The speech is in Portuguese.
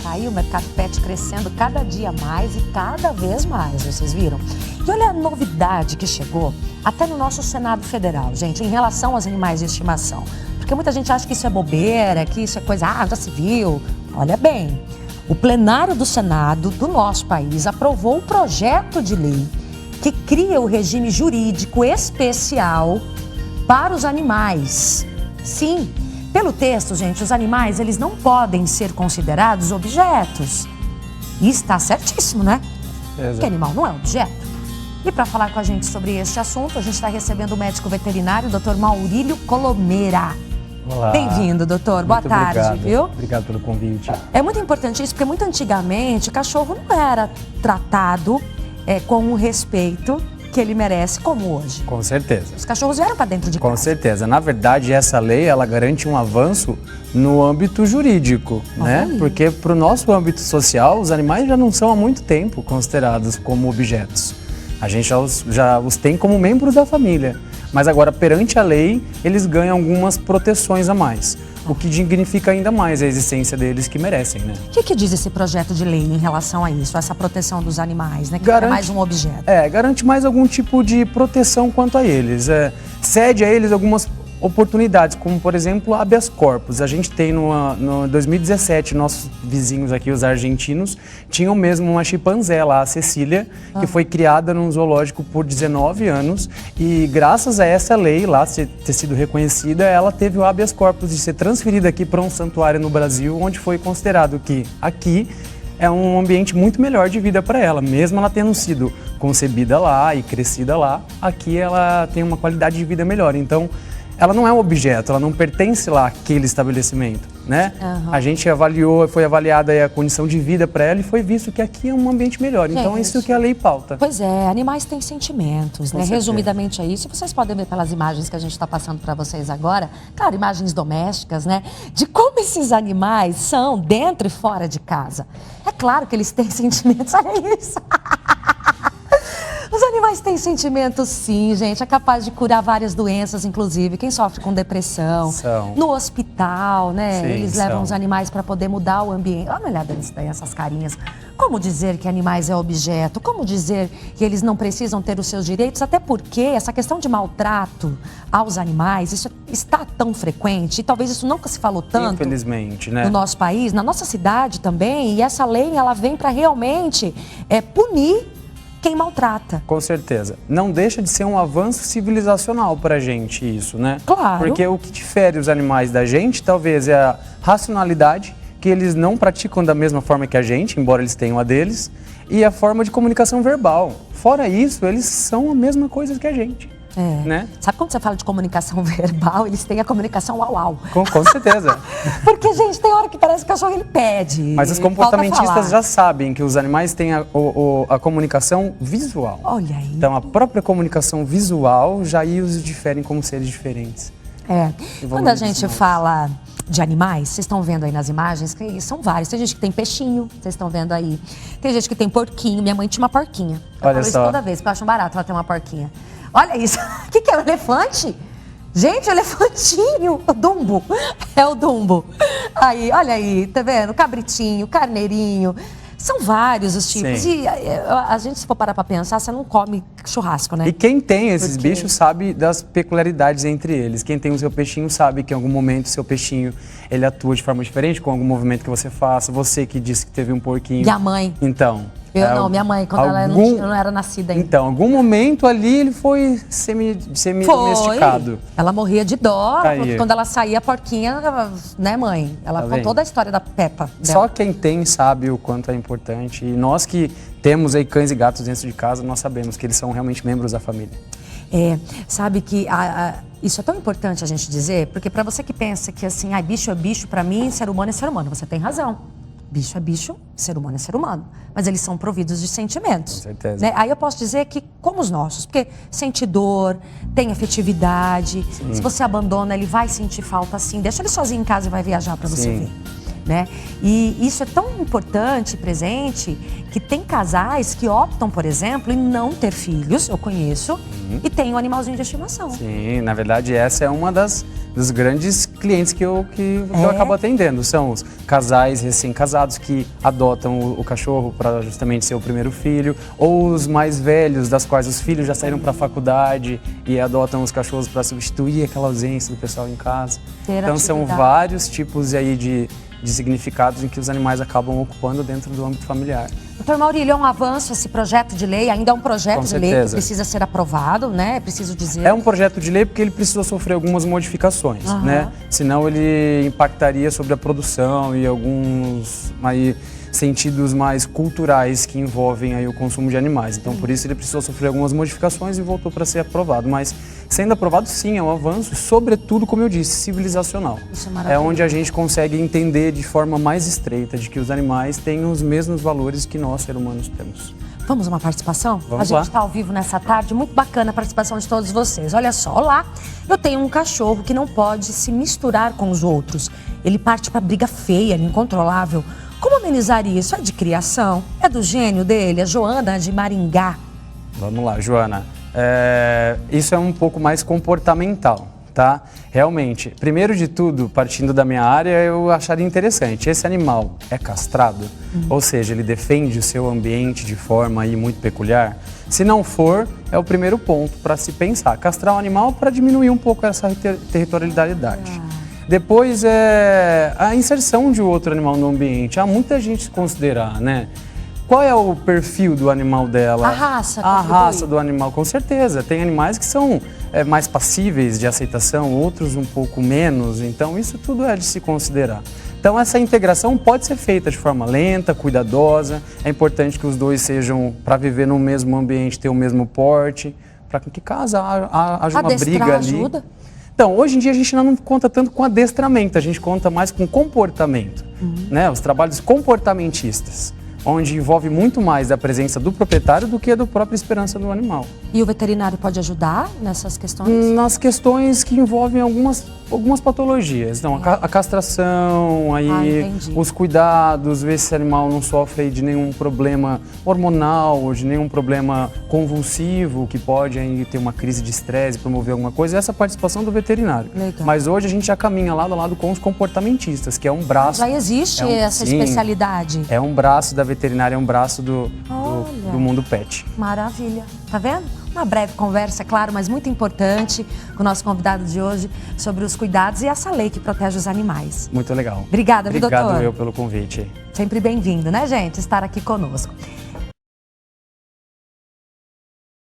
Tá aí o mercado pet crescendo cada dia mais e cada vez mais, vocês viram? E olha a novidade que chegou até no nosso Senado Federal, gente, em relação aos animais de estimação. Porque muita gente acha que isso é bobeira, que isso é coisa, já se viu. Olha bem, o plenário do Senado do nosso país aprovou um projeto de lei que cria o regime jurídico especial para os animais. Sim, pelo texto, gente, os animais, eles não podem ser considerados objetos. E está certíssimo, né? Porque animal não é objeto. E para falar com a gente sobre este assunto, a gente está recebendo o médico veterinário, o Dr. Maurílio Colomeira. Olá. Bem-vindo, doutor. Boa tarde, obrigado. Viu? Obrigado pelo convite. É muito importante isso, porque muito antigamente o cachorro não era tratado com o respeito que ele merece, como hoje. Com certeza. Os cachorros vieram para dentro de casa. Com certeza. Na verdade, essa lei, ela garante um avanço no âmbito jurídico, né? Porque para o nosso âmbito social, os animais já não são há muito tempo considerados como objetos. A gente já os tem como membros da família. Mas agora, perante a lei, eles ganham algumas proteções a mais. O que dignifica ainda mais a existência deles que merecem, né? O que diz esse projeto de lei em relação a isso, a essa proteção dos animais, né? Que garante, é mais um objeto. Garante mais algum tipo de proteção quanto a eles. Cede a eles algumas oportunidades, como por exemplo, habeas corpus. A gente tem no 2017, nossos vizinhos aqui, os argentinos, tinham mesmo uma chimpanzé lá, a Cecília, que foi criada num zoológico por 19 anos e graças a essa lei lá ter sido reconhecida, ela teve o habeas corpus de ser transferida aqui para um santuário no Brasil, onde foi considerado que aqui é um ambiente muito melhor de vida para ela, mesmo ela tendo sido concebida lá e crescida lá, aqui ela tem uma qualidade de vida melhor. Então, ela não é um objeto, ela não pertence lá àquele estabelecimento, né? A gente foi avaliada a condição de vida para ela e foi visto que aqui é um ambiente melhor. Então é isso que a lei pauta. Pois é, animais têm sentimentos, né? certeza. Resumidamente é isso. E vocês podem ver pelas imagens que a gente está passando para vocês agora, claro, imagens domésticas, né? De como esses animais são dentro e fora de casa. É claro que eles têm sentimentos, olha isso. Os animais têm sentimentos, sim, gente. É capaz de curar várias doenças, inclusive. Quem sofre com depressão, no hospital, né? Sim, eles levam os animais para poder mudar o ambiente. Olha uma olhada nisso daí, essas carinhas. Como dizer que animais é objeto? Como dizer que eles não precisam ter os seus direitos? Até porque essa questão de maltrato aos animais, isso está tão frequente. E talvez isso nunca se falou tanto. Infelizmente, né? No nosso país, na nossa cidade também. E essa lei, ela vem para realmente punir quem maltrata. Com certeza. Não deixa de ser um avanço civilizacional para a gente isso, né? Claro. Porque o que difere os animais da gente, talvez, é a racionalidade, que eles não praticam da mesma forma que a gente, embora eles tenham a deles, e a forma de comunicação verbal. Fora isso, eles são a mesma coisa que a gente. Né? Sabe quando você fala de comunicação verbal, eles têm a comunicação uau-uau. Com certeza. Porque, gente, tem hora que parece que o cachorro ele pede. Mas os comportamentistas já sabem que os animais têm a comunicação visual. Olha aí. Então, a própria comunicação visual já os diferem como seres diferentes. Quando a gente fala de animais, vocês estão vendo aí nas imagens, que são vários. Tem gente que tem peixinho, vocês estão vendo aí. Tem gente que tem porquinho. Minha mãe tinha uma porquinha. Eu falo isso toda vez, porque eu acho barato ela ter uma porquinha. Olha isso. O que é o elefante? Gente, o elefantinho. O Dumbo. É o Dumbo. Aí, olha aí, tá vendo? Cabritinho, carneirinho. São vários os tipos. Sim. E a gente, se for parar pra pensar, você não come churrasco, né? E quem tem esses bichos sabe das peculiaridades entre eles. Quem tem o seu peixinho sabe que em algum momento o seu peixinho ele atua de forma diferente com algum movimento que você faça. Você que disse que teve um porquinho. E a mãe? Então. Minha mãe, quando ela não era nascida ainda. Então, em algum momento ali ele foi semi-domesticado. Ela morria de dó, porque quando ela saía, a porquinha, né, mãe? Ela contou toda a história da Peppa dela. Só quem tem sabe o quanto é importante. E nós que temos aí cães e gatos dentro de casa, nós sabemos que eles são realmente membros da família. Sabe que isso é tão importante a gente dizer, porque para você que pensa que assim, bicho é bicho, para mim, ser humano é ser humano, você tem razão. Bicho é bicho, ser humano é ser humano. Mas eles são providos de sentimentos. Com certeza. Né? Aí eu posso dizer que, como os nossos, porque sente dor, tem afetividade. Sim. Se você abandona, ele vai sentir falta sim. Deixa ele sozinho em casa e vai viajar para você ver. Né? E isso é tão importante, presente, que tem casais que optam, por exemplo, em não ter filhos, eu conheço, e tem um animalzinho de estimação. Sim, na verdade essa é uma dos grandes clientes que eu acabo atendendo. São os casais recém-casados que adotam o cachorro para justamente ser o primeiro filho, ou os mais velhos, das quais os filhos já saíram para a faculdade e adotam os cachorros para substituir aquela ausência do pessoal em casa. Então são vários tipos aí de significados em que os animais acabam ocupando dentro do âmbito familiar. Doutor Maurílio, é um avanço esse projeto de lei, ainda é um projeto de lei que precisa ser aprovado, né? Preciso dizer. É um projeto de lei porque ele precisa sofrer algumas modificações, né? Senão ele impactaria sobre a produção e alguns sentidos mais culturais que envolvem aí o consumo de animais. Então, por isso ele precisou sofrer algumas modificações e voltou para ser aprovado. Mas, sendo aprovado, sim, é um avanço, sobretudo, como eu disse, civilizacional. Isso é maravilhoso. É onde a gente consegue entender de forma mais estreita de que os animais têm os mesmos valores que nós, seres humanos, temos. Vamos uma participação? Vamos lá. A gente está ao vivo nessa tarde, muito bacana a participação de todos vocês. Olha só, olá, eu tenho um cachorro que não pode se misturar com os outros. Ele parte para briga feia, incontrolável. Como amenizar isso? É de criação? É do gênio dele? A Joana de Maringá. Vamos lá, Joana. Isso é um pouco mais comportamental, tá? Realmente, primeiro de tudo, partindo da minha área, eu acharia interessante. Esse animal é castrado? Ou seja, ele defende o seu ambiente de forma aí muito peculiar? Se não for, é o primeiro ponto para se pensar. Castrar um animal para diminuir um pouco essa territorialidade. Depois é a inserção de outro animal no ambiente. Há muita gente se considerar, né? Qual é o perfil do animal dela? A raça. A raça do animal, com certeza. Tem animais que são mais passíveis de aceitação, outros um pouco menos. Então, isso tudo é de se considerar. Então, essa integração pode ser feita de forma lenta, cuidadosa. É importante que os dois sejam, para viver no mesmo ambiente, ter o mesmo porte, para que caso haja uma briga ali. Ajuda? Então, hoje em dia a gente não conta tanto com adestramento, a gente conta mais com comportamento, né? Os trabalhos comportamentistas, onde envolve muito mais da presença do proprietário do que a da própria esperança do animal. E o veterinário pode ajudar nessas questões? Nas questões que envolvem algumas patologias. Então, a castração, aí, os cuidados, ver se esse animal não sofre de nenhum problema hormonal ou de nenhum problema convulsivo que pode aí ter uma crise de estresse, promover alguma coisa. Essa participação do veterinário. Legal. Mas hoje a gente já caminha lado a lado com os comportamentistas, que é um braço... Já existe essa especialidade? É um braço da veterinária, é um braço do mundo pet. Maravilha. Tá vendo? Uma breve conversa, é claro, mas muito importante com o nosso convidado de hoje sobre os cuidados e essa lei que protege os animais. Muito legal. Obrigada, doutor. Obrigado eu pelo convite. Sempre bem-vindo, né, gente? Estar aqui conosco.